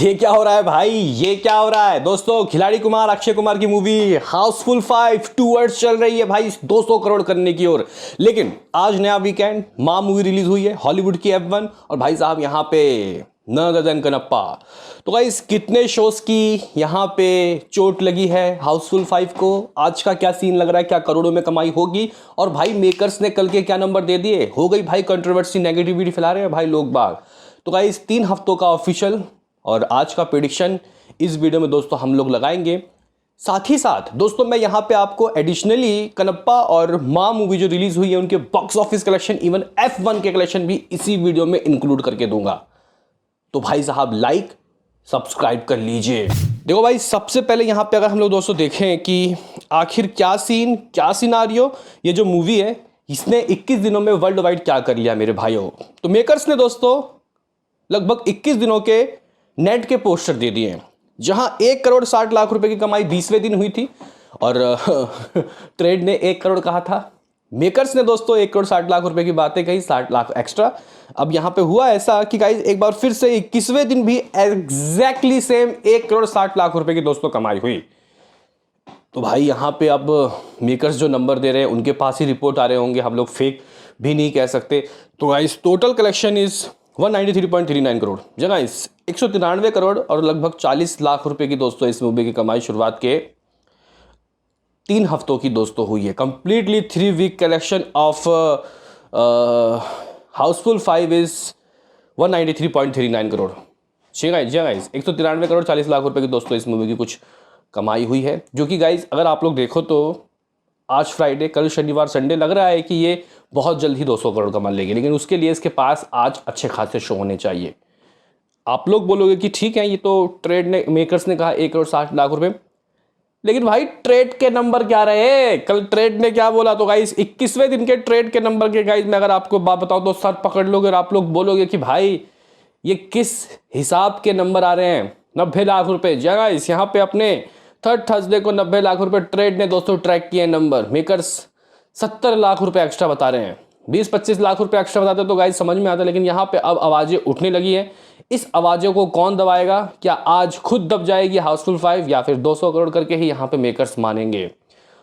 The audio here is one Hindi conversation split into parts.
ये क्या हो रहा है भाई, ये क्या हो रहा है दोस्तों। खिलाड़ी कुमार, अक्षय कुमार की मूवी हाउसफुल 5 टूवर्ड्स चल रही है भाई 200 करोड़ करने की ओर। लेकिन आज नया वीकेंड मां मूवी रिलीज हुई है हॉलीवुड की F1 और भाई साहब यहाँ पे नन अदर देन कनप्पा। तो गाइस कितने शोज की यहाँ पे चोट लगी है हाउसफुल 5 को, आज का क्या सीन लग रहा है, क्या करोड़ों में कमाई होगी और भाई मेकर्स ने कल के क्या नंबर दे दिए, हो गई भाई कंट्रोवर्सी, नेगेटिविटी फैला रहे हैं भाई लोग बाग। तो गाइस 3 हफ्तों का ऑफिशियल और आज का प्रेडिक्शन इस वीडियो में दोस्तों हम लोग लगाएंगे। साथ ही साथ दोस्तों मैं यहां पे आपको एडिशनली कनप्पा और मां मूवी जो रिलीज हुई है उनके box office collection, even F1 के कलेक्शन भी इसी वीडियो में इंक्लूड करके दूंगा। तो भाई साहब लाइक सब्सक्राइब कर लीजिए। देखो भाई सबसे पहले यहां पे अगर हम लोग दोस्तों देखें कि आखिर क्या सीन, क्या सिनारियो, ये जो मूवी है इसने 21 दिनों में वर्ल्ड वाइड क्या कर लिया मेरे भाइयों। तो मेकर्स ने दोस्तों लगभग 21 दिनों के नेट के पोस्टर दे दिए हैं, जहां 1 करोड़ 60 लाख रुपए की कमाई 20वें दिन हुई थी और ट्रेड ने 1 करोड़ कहा था। मेकर्स ने दोस्तों 1 करोड़ 60 लाख रुपए की बातें कही, 60 लाख एक्स्ट्रा। अब यहां पे हुआ ऐसा कि गाइस एक बार फिर से 21वें दिन भी एग्जैक्टली सेम 1 करोड़ 60 लाख रुपए की दोस्तों कमाई हुई। तो भाई यहां पे अब मेकर्स जो नंबर दे रहे हैं उनके पास ही रिपोर्ट आ रहे होंगे, हम लोग फेक भी नहीं कह सकते। तो guys total collection is 193.39 crore, जगह इस 193 करोड़ और लगभग 40 लाख रुपए की दोस्तों इस मूवी की कमाई शुरुआत के 3 हफ्तों की दोस्तों हुई है। Completely 3 week collection of Housefull 5 is 193.39 crore. जी गाइस 193 करोड़ 40 लाख रुपए की दोस्तों इस मूवी की कुछ कमाई हुई है, जो कि गाइस अगर आप लोग देखो तो आज फ्राइडे, कल शनिवार, संडे, लग रहा है कि ये बहुत जल्द ही 200 करोड़ कमा लेगी। लेकिन उसके लिए इसके पास आज अच्छे खासे शो होने चाहिए। आप लोग बोलोगे कि ठीक है ये तो ट्रेड ने, मेकर्स ने कहा 1 करोड़ 60 लाख रुपए, लेकिन भाई ट्रेड के नंबर क्या रहे, कल ट्रेड ने क्या बोला। तो गाइस 21वें दिन के ट्रेड के नंबर के गाइस मैं अगर आपको बात बताऊं तो सर पकड़ लोगे और आप लोग बोलोगे कि भाई ये किस हिसाब के नंबर आ रहे हैं। 90 लाख रुपए, जगह इस यहाँ पे अपने थर्ड थर्सडे को 90 लाख रुपए ट्रेड ने दोस्तों ट्रैक किए नंबर। मेकर्स 70 लाख रुपए एक्स्ट्रा बता रहे हैं, 20-25 लाख रुपए एक्स्ट्रा बताते तो गाइस समझ में आता। लेकिन यहाँ पे अब आवाजें उठने लगी है, इस आवाज़ों को कौन दबाएगा, क्या आज खुद दब जाएगी हाउसफुल 5 या फिर 200 करोड़ करके ही यहाँ पे मेकर्स मानेंगे,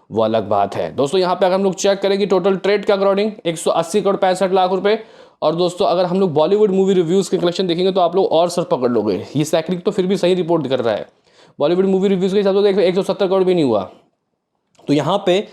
वो अलग बात है। दोस्तों यहाँ पे अगर हम लोग चेक करेंगे टोटल ट्रेड का अकॉर्डिंग 180 करोड़ 65 लाख रुपए। और दोस्तों अगर हम लोग बॉलीवुड मूवी रिव्यूज के कलेक्शन देखेंगे तो आप लोग और सर पकड़ लोगे, ये सैक्रिक तो फिर भी सही रिपोर्ट कर रहा है। बॉलीवुड मूवी रिव्यूज के हिसाब से 170 करोड़ भी नहीं हुआ। तो यहाँ पे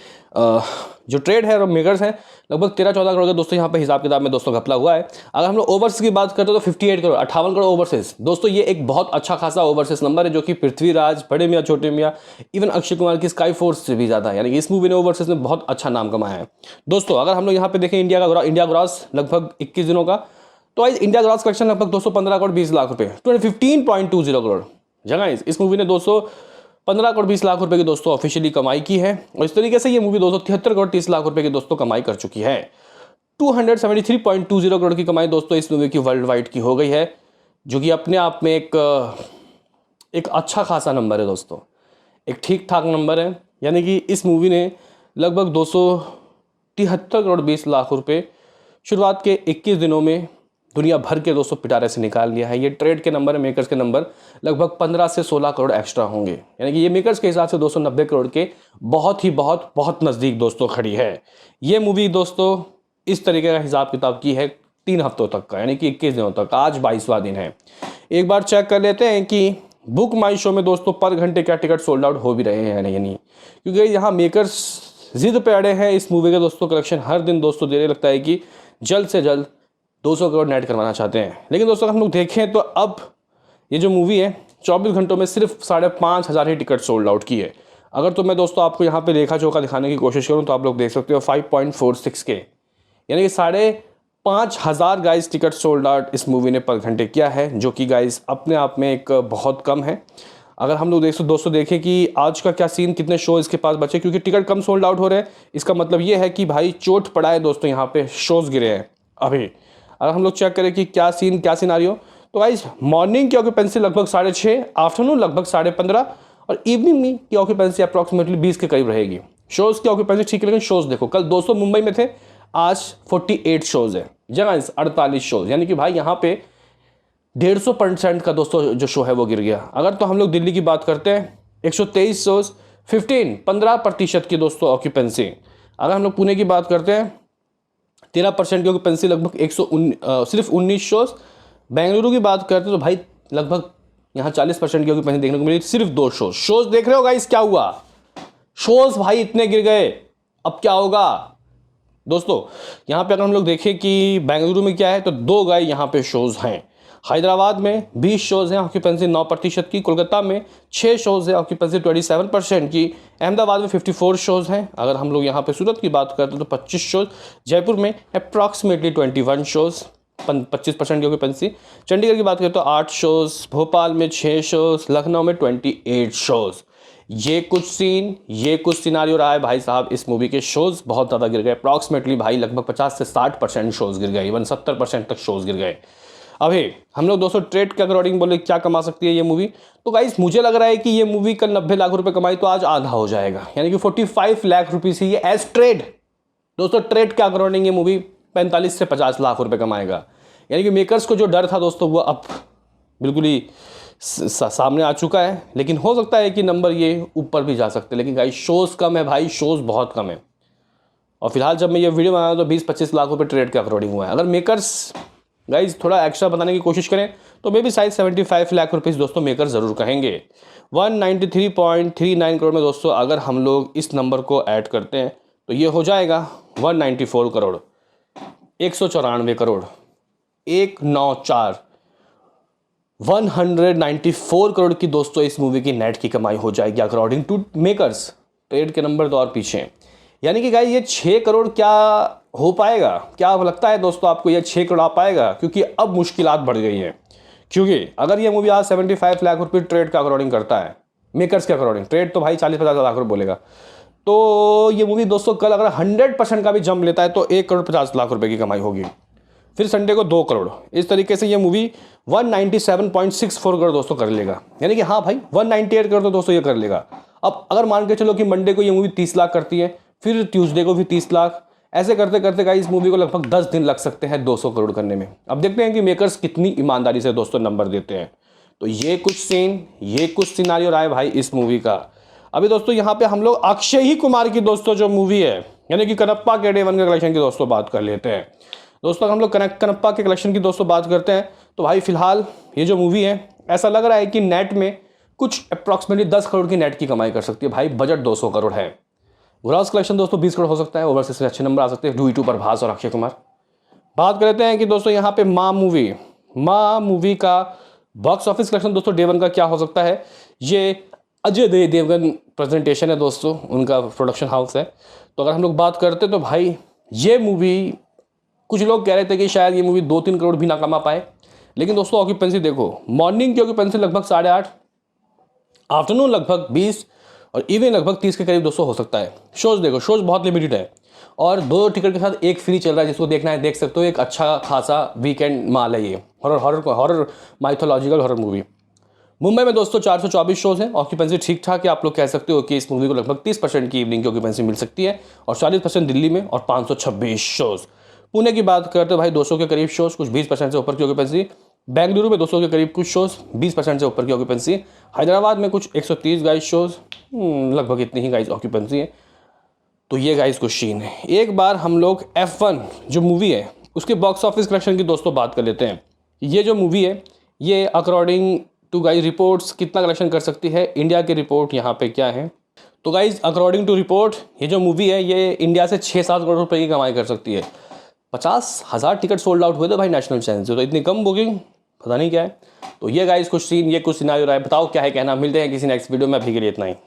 जो ट्रेड है और मेकर्स हैं लगभग 13-14 करोड़ का दोस्तों यहाँ पे हिसाब किताब में दोस्तों घपला हुआ है। अगर हम लोग ओवरसीज की बात करते हैं तो 58 करोड़ 58 करोड़ ओवरसीज। दोस्तों ये एक बहुत अच्छा खासा ओवरसीज नंबर है, जो कि पृथ्वीराज, बड़े मियाँ छोटे मियाँ, इवन अक्षय कुमार की स्काई फोर्स से भी ज़्यादा है। यानी कि इस मूवी ने ओवरसीज में बहुत अच्छा नाम कमाया है। दोस्तों अगर हम लोग यहाँ पे देखें इंडिया ग्रॉस लगभग 21 दिनों का, तो आज इंडिया ग्रॉस कलेक्शन लगभग 215 करोड़ 20 लाख रुपए, 15.20 करोड़। जगह इस मूवी ने 215 करोड़ 20 लाख रुपए की दोस्तों ऑफिशियली कमाई की है। और इस तरीके से ये मूवी 273 करोड़ 30 लाख रुपए की दोस्तों कमाई कर चुकी है। 273.20 करोड़ की कमाई दोस्तों इस मूवी की वर्ल्ड वाइड की हो गई है, जो कि अपने आप में एक अच्छा खासा नंबर है दोस्तों, एक ठीक ठाक नंबर है। यानी कि इस मूवी ने लगभग 273 करोड़ 20 लाख रुपए शुरुआत के 21 दिनों में दुनिया भर के दोस्तों पिटारे से निकाल लिया है। ये ट्रेड के नंबर है, मेकर्स के नंबर लगभग 15 से 16 करोड़ एक्स्ट्रा होंगे। यानी कि ये मेकर्स के हिसाब से 290 करोड़ के बहुत नज़दीक दोस्तों खड़ी है। ये मूवी दोस्तों इस तरीके का हिसाब किताब की है 3 हफ्तों तक का, यानी कि 21 दिनों तक। आज 22वां दिन है। एक बार चेक कर लेते हैं कि बुक माई शो में दोस्तों पर घंटे क्या टिकट सोल्ड आउट हो भी रहे हैं या नहीं, क्योंकि यहाँ मेकर्स जिद पे अड़े हैं इस मूवी के दोस्तों कलेक्शन हर दिन दोस्तों दे रहे, लगता है कि जल्द से जल्द 200 करोड़ नेट करवाना चाहते हैं। लेकिन दोस्तों हम लोग देखें तो अब ये जो मूवी है 24 घंटों में सिर्फ 5,500 ही टिकट सोल्ड आउट की है। अगर तो मैं दोस्तों आपको यहाँ पे लेखा जोखा दिखाने की कोशिश करूँ तो आप लोग देख सकते हो 5.46 के, यानी कि 5,500 गाइस टिकट सोल्ड आउट इस मूवी ने पर घंटे किया है, जो कि गाइस अपने आप में एक बहुत कम है। अगर हम लोग दोस्तों देखें कि आज का क्या सीन, कितने शो इसके पास बचे, क्योंकि टिकट कम सोल्ड आउट हो रहे हैं, इसका मतलब ये है कि भाई चोट पड़ा है दोस्तों, यहाँ पे शोज गिरे हैं अभी। अगर हम लोग चेक करें कि क्या सीन, क्या सिनारियो, तो गाइस मॉर्निंग की ऑक्यूपेंसी लगभग 6.5, आफ्टरनून लगभग 15.5 और इवनिंग में की ऑक्यूपेंसी अप्रॉक्सीमेटली 20 के करीब रहेगी। शोज़ की ऑक्यूपेंसी ठीक है, लेकिन शोज़ देखो, कल 200 मुंबई में थे, आज 48 शोज़ है, जगह 48 शोज़। यानी कि भाई यहाँ पे 150% का दोस्तों जो शो है वो गिर गया। अगर तो हम लोग दिल्ली की बात करते हैं 123 शोज 15% की दोस्तों ऑक्यूपेंसी। अगर हम लोग पुणे की बात करते हैं 13% की ऑक्यूपेंसी, लगभग सिर्फ 19 शोज। बेंगलुरु की बात करते हैं तो भाई लगभग यहाँ 40% की ऑक्यूपेंसी देखने को मिली, सिर्फ 2 शोज देख रहे हो गाइस क्या हुआ, शोज भाई इतने गिर गए। अब क्या होगा दोस्तों, यहाँ पे अगर हम लोग देखें कि बेंगलुरु में क्या है तो 2 गाय यहाँ पे शोज हैं, हैदराबाद में 20 शोज हैं ऑक्यूपेंसी 9% की, कोलकाता में 6 शोज है ऑक्यूपेंसी 27% की, अहमदाबाद में 54 शोज हैं। अगर हम लोग यहाँ पे सूरत की बात करते हैं तो 25 शोज, जयपुर में अप्रॉक्सीमेटली 21 शोज 25% की ऑक्यूपेंसी, चंडीगढ़ की बात करें तो 8 शोज, भोपाल में 6 शोज, लखनऊ में 28 शोज। ये कुछ सिनारियो रहा है भाई साहब। इस मूवी के शोज बहुत ज़्यादा गिर गए, अप्रॉक्सीमेटली भाई लगभग 50 से 60% शोज गिर गए, इवन 70% तक शोज गिर गए। अभी हम लोग दोस्तों ट्रेड के अकॉर्डिंग बोले क्या कमा सकती है ये मूवी, तो गाइस मुझे लग रहा है कि ये मूवी कल 90 लाख रुपए कमाई तो आज आधा हो जाएगा, यानी कि 45 लाख रुपीस ही ये एज ट्रेड। दोस्तों ट्रेड के अकॉर्डिंग ये मूवी 45 से 50 लाख रुपए कमाएगा, यानी कि मेकर्स को जो डर था दोस्तों वो अब बिल्कुल ही सामने आ चुका है। लेकिन हो सकता है कि नंबर ये ऊपर भी जा सकते हैं, लेकिन गाइस शोज़ कम है भाई, शोज़ बहुत कम है। और फिलहाल जब मैं ये वीडियो बनाया तो 20-25 लाख रुपए ट्रेड के अकॉर्डिंग हुआ है। अगर मेकर्स गाइस थोड़ा एक्स्ट्रा बताने की कोशिश करें तो मे भी शायद 75 लाख रुपीज़ दोस्तों मेकर ज़रूर कहेंगे। 193.39 करोड़ में दोस्तों अगर हम लोग इस नंबर को ऐड करते हैं तो ये हो जाएगा 194 करोड़, 194 करोड़ 194 194 करोड़ की दोस्तों इस मूवी की नेट की कमाई हो जाएगी अकॉर्डिंग टू मेकर्स। ट्रेड के नंबर तो और पीछे, यानी कि गाइस ये 6 करोड़ क्या हो पाएगा, क्या लगता है दोस्तों आपको ये 6 करोड़ आ पाएगा? क्योंकि अब मुश्किलात बढ़ गई हैं, क्योंकि अगर ये मूवी आज 75 लाख रुपये ट्रेड के अकॉर्डिंग करता है, मेकर्स के अकॉर्डिंग, ट्रेड तो भाई 40-50 लाख रुपये बोलेगा, तो ये मूवी दोस्तों कल अगर 100% का भी जंप लेता है तो 1 करोड़ 50 लाख रुपये की कमाई होगी, फिर संडे को 2 करोड़। इस तरीके से ये मूवी 197.64 करोड़ दोस्तों कर लेगा, यानी कि हाँ भाई 198 करोड़ तो दोस्तों ये कर लेगा। अब अगर मान के चलो कि मंडे को ये मूवी 30 लाख करती है, फिर ट्यूसडे को भी 30 लाख, ऐसे करते करते गाइस इस मूवी को लगभग 10 दिन लग सकते हैं 200 करोड़ करने में। अब देखते हैं कि मेकर्स कितनी ईमानदारी से दोस्तों नंबर देते हैं। तो ये कुछ सिनारियो रहा है भाई इस मूवी का। अभी दोस्तों यहाँ पे हम लोग अक्षय ही कुमार की दोस्तों जो मूवी है, यानी कि कनप्पा के डे 1 के कलेक्शन की दोस्तों बात कर लेते हैं। दोस्तों हम लोग कनप्पा के कलेक्शन की दोस्तों बात करते हैं तो भाई फिलहाल ये जो मूवी है ऐसा लग रहा है कि नेट में कुछ अप्रॉक्सीमेटली 10 करोड़ की नेट की कमाई कर सकती है भाई। बजट 200 करोड़ है, ग्रॉस कलेक्शन दोस्तों 20 करोड़ हो सकता है, ओवरसीज से अच्छे नंबर आ सकते हैं डू पर भास और अक्षय कुमार। बात करते हैं कि दोस्तों यहाँ पे माँ मूवी का बॉक्स ऑफिस कलेक्शन दोस्तों डे 1 का क्या हो सकता है। ये अजय देवगन प्रेजेंटेशन है दोस्तों, उनका प्रोडक्शन हाउस है। तो अगर हम लोग बात करते तो भाई ये मूवी, कुछ लोग कह रहे थे कि शायद ये मूवी 2-3 करोड़ भी ना कमा पाए, लेकिन दोस्तों ऑक्यूपेंसी देखो, मॉर्निंग की ऑक्यूपेंसी लगभग 8.5, आफ्टरनून लगभग 20 और इवनिंग लगभग 30 के करीब दोस्तों हो सकता है। शोज देखो, शोज बहुत लिमिटेड है और 2 टिकट के साथ 1 फ्री चल रहा है, जिसको देखना है देख सकते हो। एक अच्छा खासा वीकेंड माल है ये, horror mythological horror movie. Mumbai में दोस्तों 424 शोज हैं, ऑक्यूपेंसी ठीक ठाक है। आप लोग कह सकते हो कि इस मूवी को लगभग 30% की इवनिंग की ऑक्यूपेंसी मिल सकती है और 40% दिल्ली में और 526 शोज। पुणे की बात करते हो भाई 200 के करीब शोज, कुछ 20% से ऊपर की ऑक्यूपेंसी। बेंगलुरु में 200 के करीब कुछ शोज, 20% से ऊपर की ऑक्यूपेंसी। हैदराबाद में कुछ 130 गाइस शोज, लगभग इतनी ही गाइस ऑक्यूपेंसी है। तो ये गाइस कुछ सीन है। एक बार हम लोग F1 जो मूवी है उसके बॉक्स ऑफिस कलेक्शन की दोस्तों बात कर लेते हैं। ये जो मूवी है ये अकॉर्डिंग टू गाइस रिपोर्ट्स कितना कलेक्शन कर सकती है, इंडिया की रिपोर्ट यहाँ पे क्या है। तो गाइस अकॉर्डिंग टू रिपोर्ट ये जो मूवी है ये इंडिया से 6-7 करोड़ रुपए की कमाई कर सकती है। 50,000 टिकट सोल्ड आउट हुए थे भाई नेशनल चैनल से, तो इतनी कम बुकिंग पता नहीं क्या है। तो ये गाइस कुछ सीन, ये कुछ सिनारियो रहा है, बताओ क्या है कहना। मिलते हैं किसी नेक्स्ट वीडियो में, अभी के लिए इतना ही।